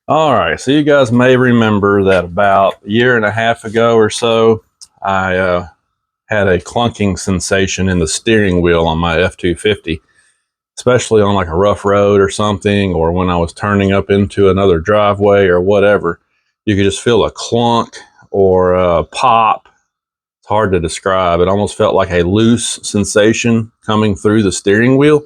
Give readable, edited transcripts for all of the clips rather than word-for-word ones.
All right, so you guys may remember that about a year and a half ago or so, I had a clunking sensation in the steering wheel on my F-250, especially on like a rough road or something, or when I was turning up into another driveway or whatever. You could just feel a clunk or a pop. It's hard to describe. It almost felt like a loose sensation coming through the steering wheel.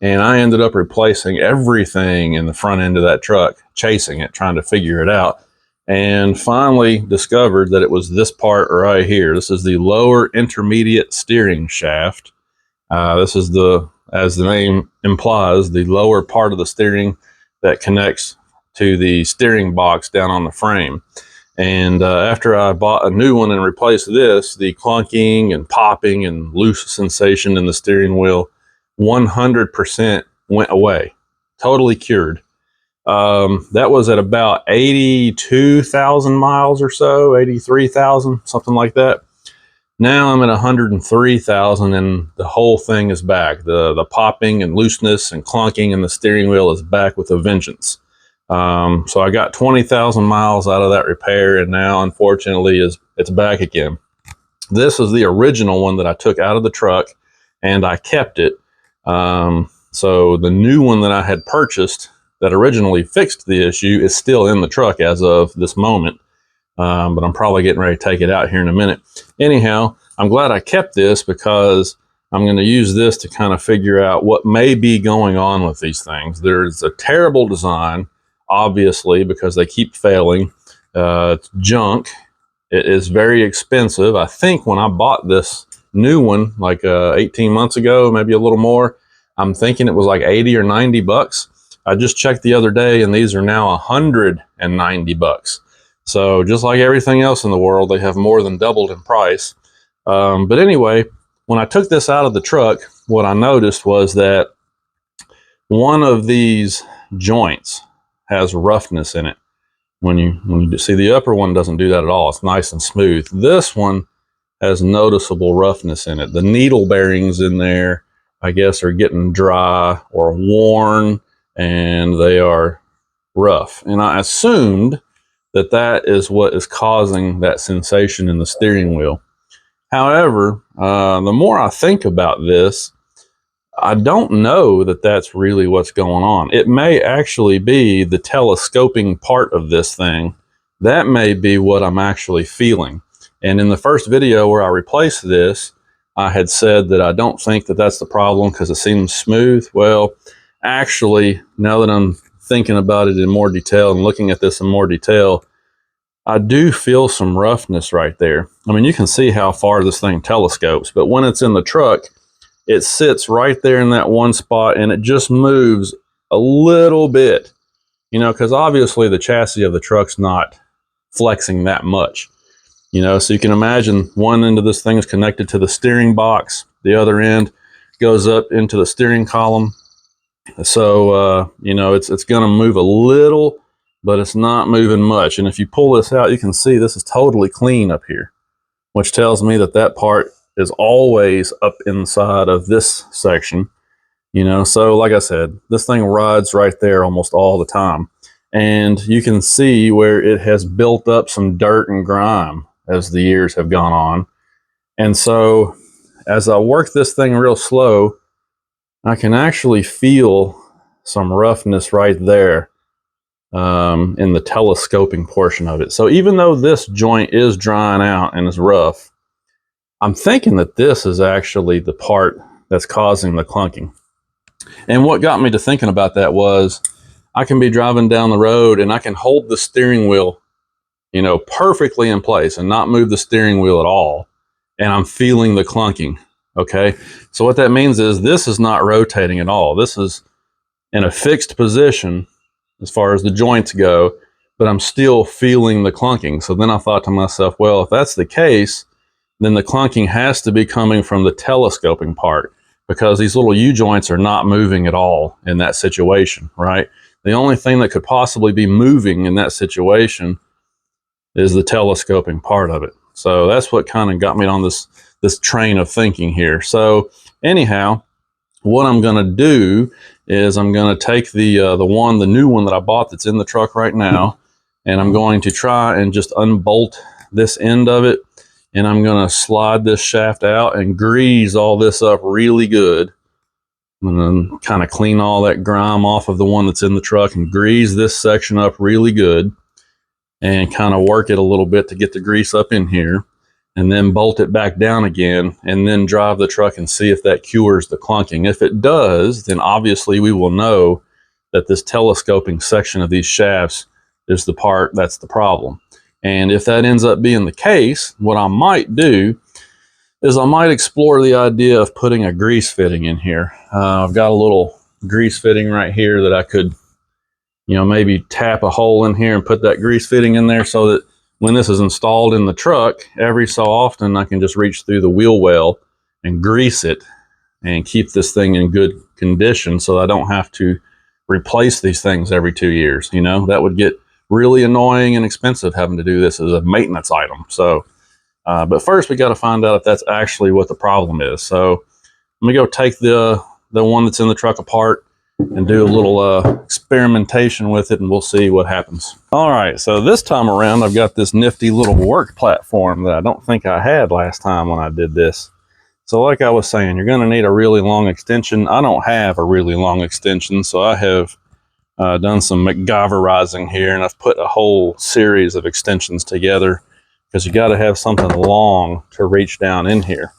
And I ended up replacing everything in the front end of that truck, chasing it, trying to figure it out. And finally discovered that it was this part right here. This is the lower intermediate steering shaft. This is as the name implies, the lower part of the steering that connects to the steering box down on the frame. And after I bought a new one and replaced this, the clunking and popping and loose sensation in the steering wheel 100% went away, totally cured. That was at about 82,000 miles or so, 83,000, something like that. Now I'm at 103,000 and the whole thing is back. The popping and looseness and clunking in the steering wheel is back with a vengeance. So I got 20,000 miles out of that repair, and now unfortunately it's back again. This is the original one that I took out of the truck, and I kept it. So the new one that I had purchased that originally fixed the issue is still in the truck as of this moment. But I'm probably getting ready to take it out here in a minute. Anyhow, I'm glad I kept this because I'm going to use this to kind of figure out what may be going on with these things. There's a terrible design, obviously, because they keep failing. It's junk. It is very expensive. I think when I bought this new one, like 18 months ago, maybe a little more, I'm thinking it was like 80 or 90 bucks. I just checked the other day and these are now 190 bucks. So just like everything else in the world, they have more than doubled in price. But anyway, when I took this out of the truck, what I noticed was that one of these joints has roughness in it. When you see, the upper one doesn't do that at all. It's nice and smooth. This one has noticeable roughness in it. The needle bearings in there, I guess, are getting dry or worn, and they are rough. And I assumed that that is what is causing that sensation in the steering wheel. However, the more I think about this, I don't know that that's really what's going on. It may actually be the telescoping part of this thing. That may be what I'm actually feeling. And in the first video where I replaced this, I had said that I don't think that that's the problem because it seems smooth. Well, actually, now that I'm thinking about it in more detail and looking at this in more detail, I do feel some roughness right there. I mean, you can see how far this thing telescopes, but when it's in the truck, it sits right there in that one spot and it just moves a little bit, because obviously the chassis of the truck's not flexing that much, so you can imagine one end of this thing is connected to the steering box, the other end goes up into the steering column. So, it's going to move a little, but it's not moving much. And if you pull this out, you can see this is totally clean up here, which tells me that that part is always up inside of this section, So like I said, this thing rides right there almost all the time. And you can see where it has built up some dirt and grime as the years have gone on. And so as I work this thing real slow, I can actually feel some roughness right there in the telescoping portion of it. So even though this joint is drying out and is rough, I'm thinking that this is actually the part that's causing the clunking. And what got me to thinking about that was I can be driving down the road and I can hold the steering wheel, perfectly in place and not move the steering wheel at all. And I'm feeling the clunking. Okay. So what that means is this is not rotating at all. This is in a fixed position as far as the joints go, but I'm still feeling the clunking. So then I thought to myself, well, if that's the case, then the clunking has to be coming from the telescoping part because these little U-joints are not moving at all in that situation, right? The only thing that could possibly be moving in that situation is the telescoping part of it. So that's what kind of got me on this train of thinking here. So anyhow, what I'm going to do is I'm going to take the new one that I bought that's in the truck right now, and I'm going to try and just unbolt this end of it, and I'm going to slide this shaft out and grease all this up really good. I'm going to kind of clean all that grime off of the one that's in the truck and grease this section up really good and kind of work it a little bit to get the grease up in here, and then bolt it back down again, and then drive the truck and see if that cures the clunking. If it does, then obviously we will know that this telescoping section of these shafts is the part that's the problem. And if that ends up being the case, what I might do is I might explore the idea of putting a grease fitting in here. I've got a little grease fitting right here that I could, maybe tap a hole in here and put that grease fitting in there, so that when this is installed in the truck, every so often I can just reach through the wheel well and grease it and keep this thing in good condition, so I don't have to replace these things every 2 years. That would get really annoying and expensive having to do this as a maintenance item. So, but first we got to find out if that's actually what the problem is. So let me go take the one that's in the truck apart and do a little experimentation with it, and we'll see what happens. All right, so this time around I've got this nifty little work platform that I don't think I had last time when I did this. So like I was saying, you're going to need a really long extension. I don't have a really long extension, so I have done some MacGyverizing here, and I've put a whole series of extensions together, because you got to have something long to reach down in here.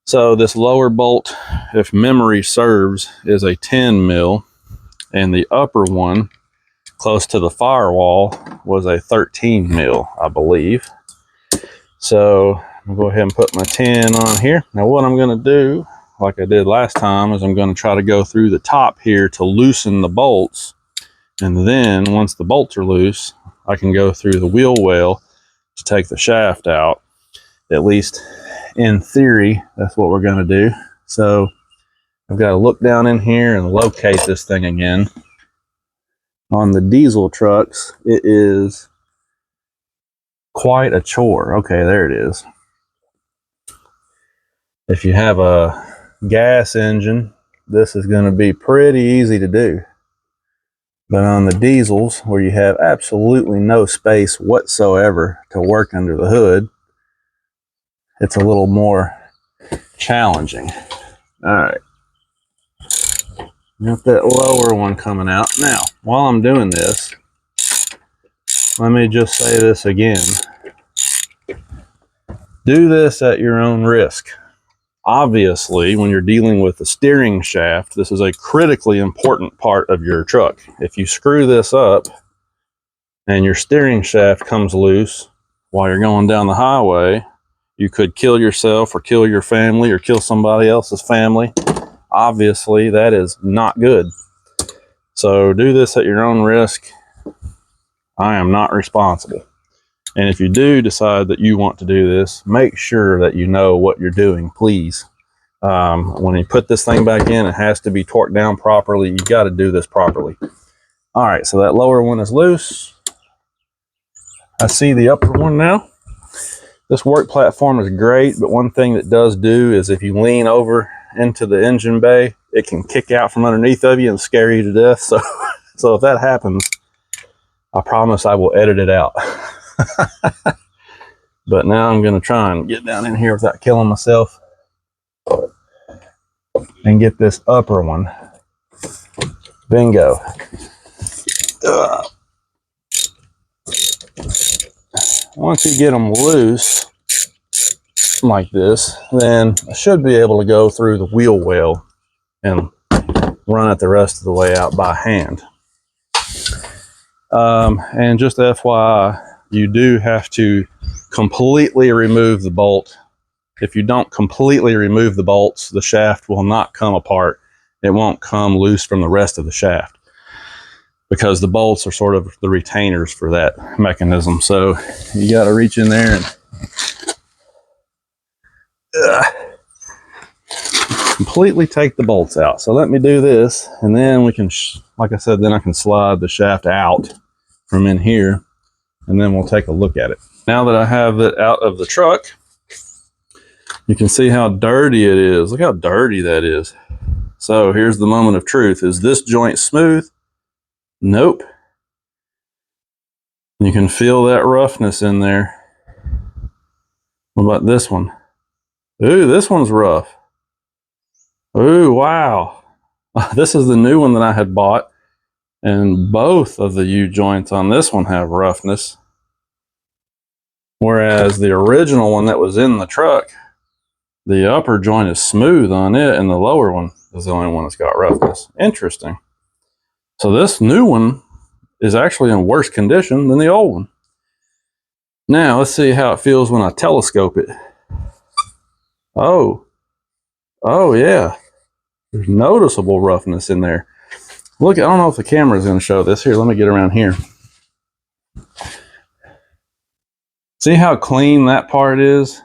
So this lower bolt, if memory serves, is a 10 mil, and the upper one close to the firewall was a 13 mil, I believe. So I'll go ahead and put my 10 on here. Now what I'm going to do, like I did last time, is I'm going to try to go through the top here to loosen the bolts, and then once the bolts are loose, I can go through the wheel well to take the shaft out. At least in theory, that's what we're going to do. So I've got to look down in here and locate this thing again. On the diesel trucks, it is quite a chore. Okay, there it is. If you have a gas engine, this is going to be pretty easy to do. But on the diesels, where you have absolutely no space whatsoever to work under the hood, it's a little more challenging. All right. Got that lower one coming out. Now, while I'm doing this, let me just say this again. Do this at your own risk. Obviously, when you're dealing with the steering shaft, this is a critically important part of your truck. If you screw this up and your steering shaft comes loose while you're going down the highway, you could kill yourself or kill your family or kill somebody else's family. Obviously, that is not good. So do this at your own risk. I am not responsible. And if you do decide that you want to do this, make sure that you know what you're doing, please. When you put this thing back in, it has to be torqued down properly. You got to do this properly. All right, so that lower one is loose. I see the upper one now. This work platform is great, but one thing that does do is if you lean over into the engine bay, it can kick out from underneath of you and scare you to death. So if that happens, I promise I will edit it out. But now I'm going to try and get down in here without killing myself and get this upper one. Bingo. Once you get them loose like this, then I should be able to go through the wheel well and run it the rest of the way out by hand. And just FYI, you do have to completely remove the bolt. If you don't completely remove the bolts, the shaft will not come apart. It won't come loose from the rest of the shaft, because the bolts are sort of the retainers for that mechanism. So you got to reach in there and completely take the bolts out. So let me do this, and then we can, like I said, then I can slide the shaft out from in here, and then we'll take a look at it. Now that I have it out of the truck, you can see how dirty it is. Look how dirty that is. So here's the moment of truth. Is this joint smooth? Nope. You can feel that roughness in there. What about this one? Ooh, this one's rough. Ooh, wow. This is the new one that I had bought, and both of the U-joints on this one have roughness. Whereas the original one that was in the truck, the upper joint is smooth on it, and the lower one is the only one that's got roughness. Interesting. So this new one is actually in worse condition than the old one. Now, let's see how it feels when I telescope it. Oh yeah. There's noticeable roughness in there. Look, I don't know if the camera is going to show this. Here, let me get around here. See how clean that part is?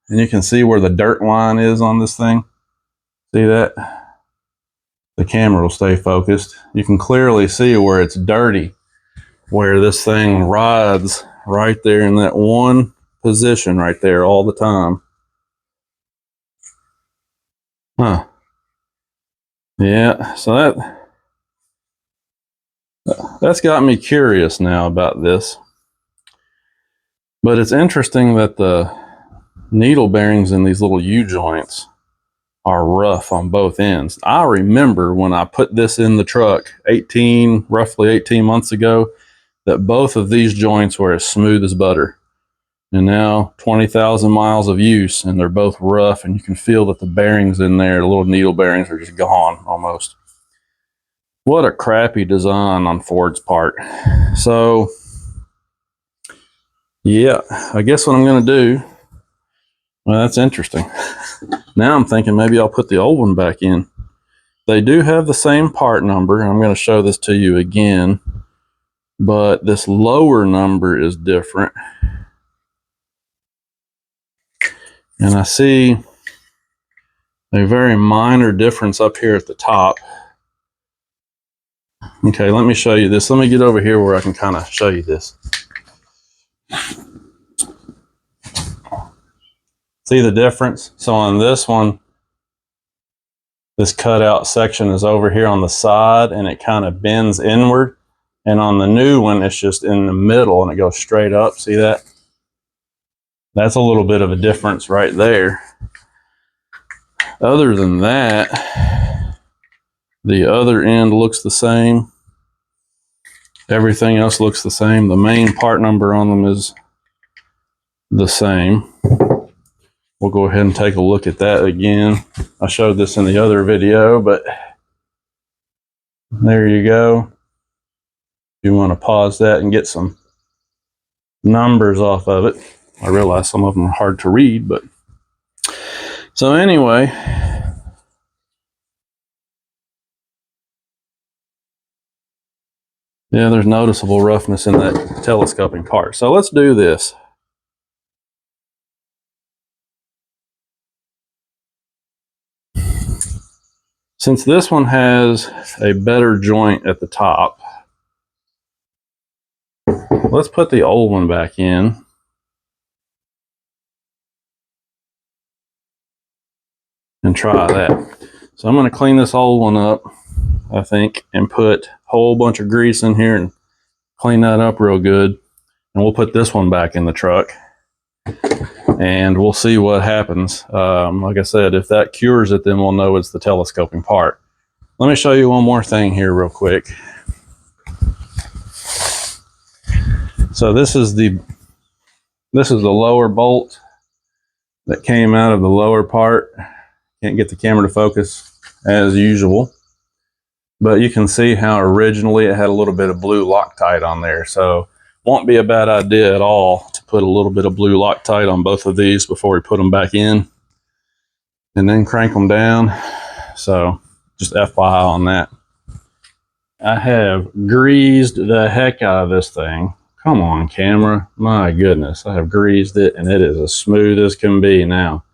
And you can see where the dirt line is on this thing. See that? The camera will stay focused. You can clearly see where it's dirty, where this thing rides right there in that one position right there all the time. Huh. Yeah, so that's got me curious now about this. But it's interesting that the needle bearings in these little U-joints are rough on both ends. I remember when I put this in the truck roughly 18 months ago, that both of these joints were as smooth as butter. And now 20,000 miles of use and they're both rough, and you can feel that the bearings in there, the little needle bearings, are just gone almost. What a crappy design on Ford's part. So yeah, I guess what I'm going to do, well, that's interesting. Now I'm thinking maybe I'll put the old one back in. They do have the same part number. I'm going to show this to you again, but this lower number is different. And I see a very minor difference up here at the top. Okay, let me show you this. Let me get over here where I can kind of show you this. See the difference? So on this one, this cutout section is over here on the side and it kind of bends inward. And on the new one, it's just in the middle and it goes straight up. See that? That's a little bit of a difference right there. Other than that, the other end looks the same. Everything else looks the same. The main part number on them is the same. We'll go ahead and take a look at that again. I showed this in the other video, but there you go. If you want to pause that and get some numbers off of it. I realize some of them are hard to read, but so anyway, yeah, there's noticeable roughness in that telescoping part. So let's do this. Since this one has a better joint at the top, let's put the old one back in. And try that. So I'm going to clean this old one up, I think, and put a whole bunch of grease in here and clean that up real good. And we'll put this one back in the truck and we'll see what happens. Like I said, if that cures it, then we'll know it's the telescoping part. Let me show you one more thing here real quick. So this is the lower bolt that came out of the lower part. Can't get the camera to focus as usual, but you can see how originally it had a little bit of blue Loctite on there. So won't be a bad idea at all to put a little bit of blue Loctite on both of these before we put them back in and then crank them down. So just FYI on that. I have greased the heck out of this thing. Come on, camera. My goodness, I have greased it and it is as smooth as can be now.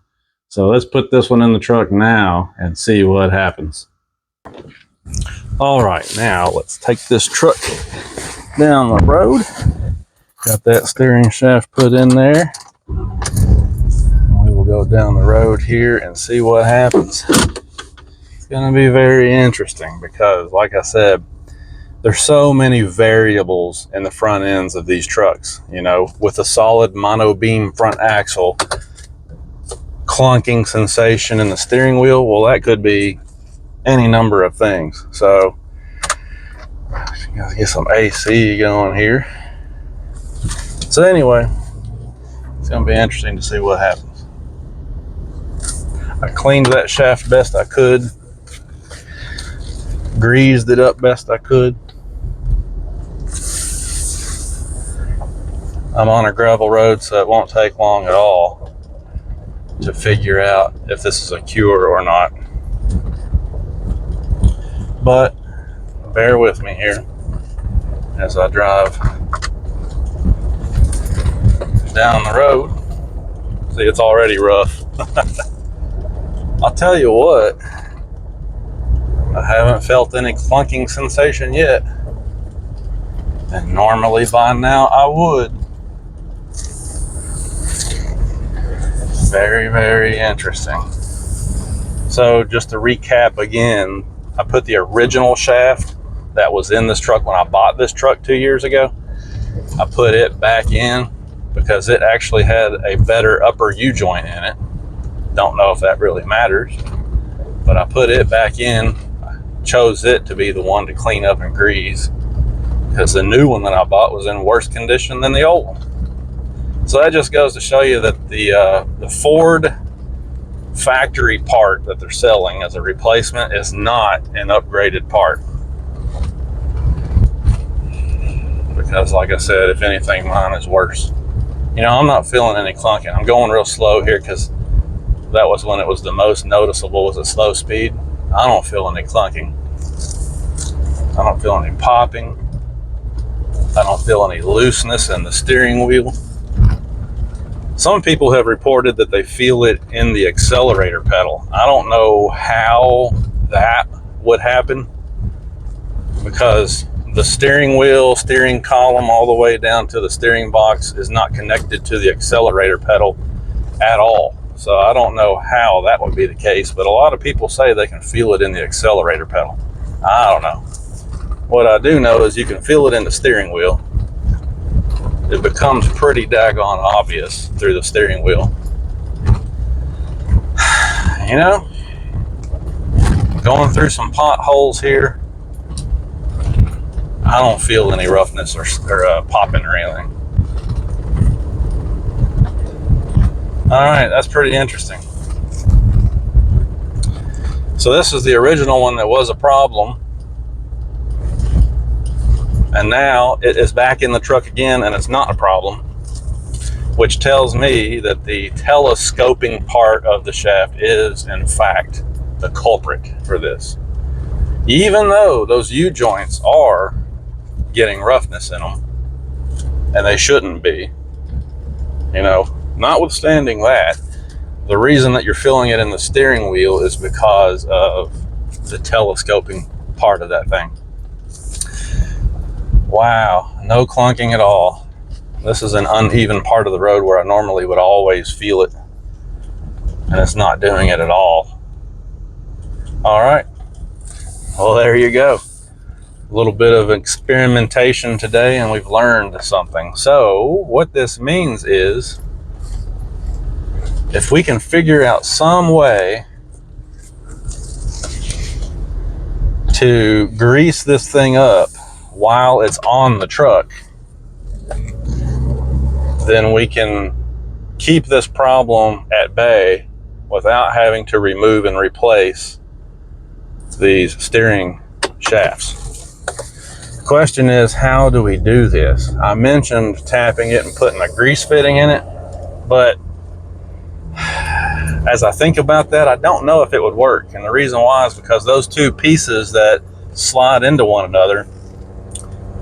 So let's put this one in the truck now and see what happens. All right, now let's take this truck down the road. Got that steering shaft put in there. We will go down the road here and see what happens. It's going to be very interesting because, like I said, there's so many variables in the front ends of these trucks. You know, with a solid mono beam front axle, clunking sensation in the steering wheel, well, that could be any number of things. So, gotta get some AC going here. So anyway, it's going to be interesting to see what happens. I cleaned that shaft best I could, greased it up best I could. I'm on a gravel road, so it won't take long at all to figure out if this is a cure or not. But bear with me here as I drive down the road. See, it's already rough. I'll tell you what, I haven't felt any clunking sensation yet. And normally by now I would. Very, very interesting. So just to recap again, I put the original shaft that was in this truck when I bought this truck 2 years ago. I put it back in because it actually had a better upper U-joint in it. Don't know if that really matters, but I put it back in. I chose it to be the one to clean up and grease because the new one that I bought was in worse condition than the old one. So that just goes to show you that the Ford factory part that they're selling as a replacement is not an upgraded part. Because like I said, if anything, mine is worse. You know, I'm not feeling any clunking. I'm going real slow here because that was when it was the most noticeable, was at slow speed. I don't feel any clunking. I don't feel any popping. I don't feel any looseness in the steering wheel. Some people have reported that they feel it in the accelerator pedal. I don't know how that would happen because the steering wheel, steering column, all the way down to the steering box is not connected to the accelerator pedal at all. So I don't know how that would be the case, but a lot of people say they can feel it in the accelerator pedal. I don't know. What I do know is you can feel it in the steering wheel. It becomes pretty daggone obvious through the steering wheel. You know, going through some potholes here, I don't feel any roughness or popping or anything. All right, that's pretty interesting. So this is the original one that was a problem. And now it is back in the truck again and it's not a problem, which tells me that the telescoping part of the shaft is, in fact, the culprit for this. Even though those U-joints are getting roughness in them, and they shouldn't be, you know, notwithstanding that, the reason that you're feeling it in the steering wheel is because of the telescoping part of that thing. Wow, no clunking at all. This is an uneven part of the road where I normally would always feel it, and it's not doing it at all. All right, well, there you go. A little bit of experimentation today, and we've learned something. So what this means is, if we can figure out some way to grease this thing up while it's on the truck, then we can keep this problem at bay without having to remove and replace these steering shafts. The question is, how do we do this? I mentioned tapping it and putting a grease fitting in it, but as I think about that, I don't know if it would work. And the reason why is because those two pieces that slide into one another,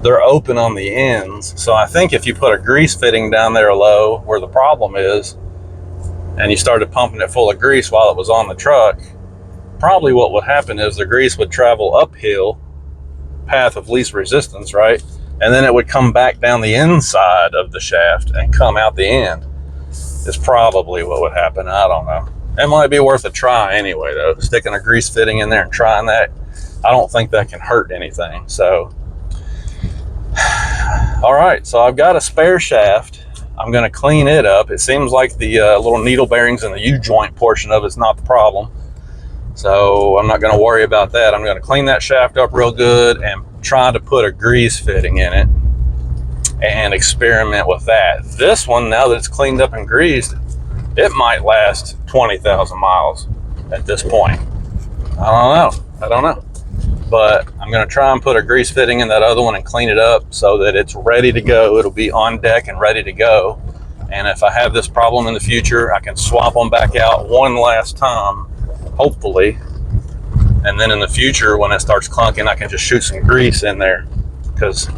they're open on the ends. So I think if you put a grease fitting down there low where the problem is, and you started pumping it full of grease while it was on the truck, probably what would happen is the grease would travel uphill, path of least resistance, right? And then it would come back down the inside of the shaft and come out the end. Is probably what would happen. I don't know. It might be worth a try anyway, though. Sticking a grease fitting in there and trying that, I don't think that can hurt anything. So, all right, so I've got a spare shaft. I'm going to clean it up. It seems like the little needle bearings in the U-joint portion of it's not the problem. So I'm not going to worry about that. I'm going to clean that shaft up real good and try to put a grease fitting in it and experiment with that. This one, now that it's cleaned up and greased, it might last 20,000 miles at this point. I don't know. But I'm going to try and put a grease fitting in that other one and clean it up so that it's ready to go. It'll be on deck and ready to go. And if I have this problem in the future, I can swap them back out one last time, hopefully. And then in the future, when it starts clunking, I can just shoot some grease in there, because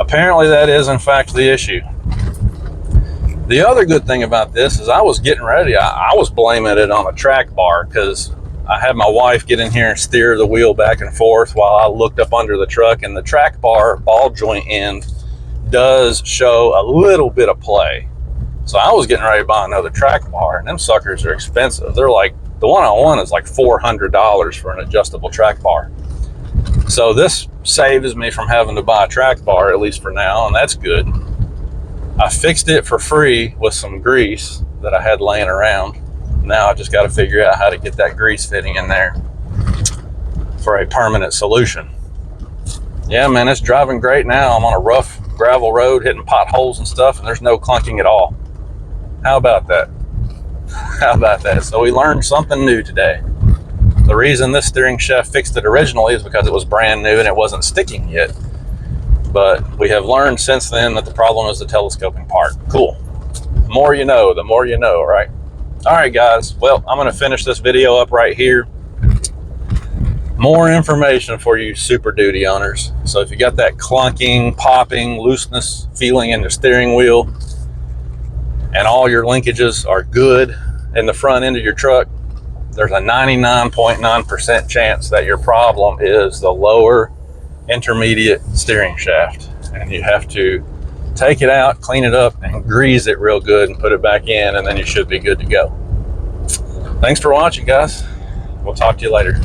apparently that is in fact the issue. The other good thing about this is I was getting ready. I was blaming it on a track bar, because I had my wife get in here and steer the wheel back and forth while I looked up under the truck, and the track bar ball joint end does show a little bit of play. So I was getting ready to buy another track bar, and them suckers are expensive. They're like, the one-on-one is like $400 for an adjustable track bar. So this saves me from having to buy a track bar, at least for now, and that's good. I fixed it for free with some grease that I had laying around. Now I just got to figure out how to get that grease fitting in there for a permanent solution. Yeah, man, it's driving great now. I'm on a rough gravel road hitting potholes and stuff, and there's no clunking at all. How about that? How about that? So we learned something new today. The reason this steering shaft fixed it originally is because it was brand new and it wasn't sticking yet. But we have learned since then that the problem is the telescoping part. Cool. The more you know, right? All right, guys. Well, I'm going to finish this video up right here. More information for you Super Duty owners. So if you got that clunking, popping, looseness feeling in the steering wheel, and all your linkages are good in the front end of your truck, there's a 99.9% chance that your problem is the lower intermediate steering shaft. And you have to take it out, clean it up, and grease it real good and put it back in, and then you should be good to go. Thanks for watching, guys. We'll talk to you later.